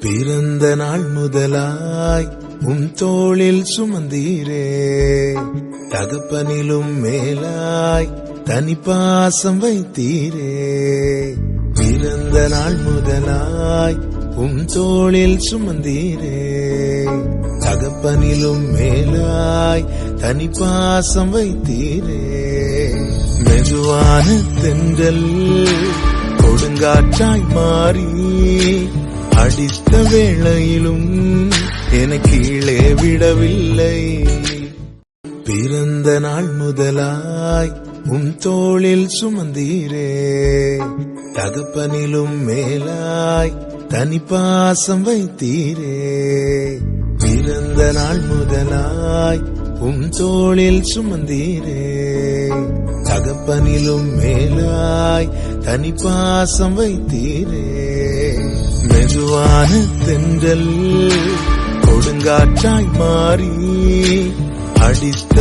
பிறந்த நாள் முதலாய் தோளில் சுமந்தீரே, தகப்பனிலும் மேலாய் தனிப்பாசம் வைத்தீரே. பிறந்த நாள் முதலாய் தோளில் சுமந்தீரே, தகப்பனிலும் மேலாய் தனிப்பாசம் வைத்தீரே. மெதுவான தென்றல் கொடுங்காற்றாய் மாறி அடித்த வேளையிலும் என கீழே விடவில்லை. பிறந்த நாள் முதலாய் தோளில் சுமந்தீரே, தகப்பனிலும் மேலாய் தனிப்பாசம் வைத்தீரே. பிறந்த நாள் முதலாய் தோளில் சுமந்தீரே, தகப்பனிலும் மேலாய் தனிப்பாசம் வைத்தீரே. மெதுவான தென்றல் கொடுங்காற்றாய் மாறி அடித்த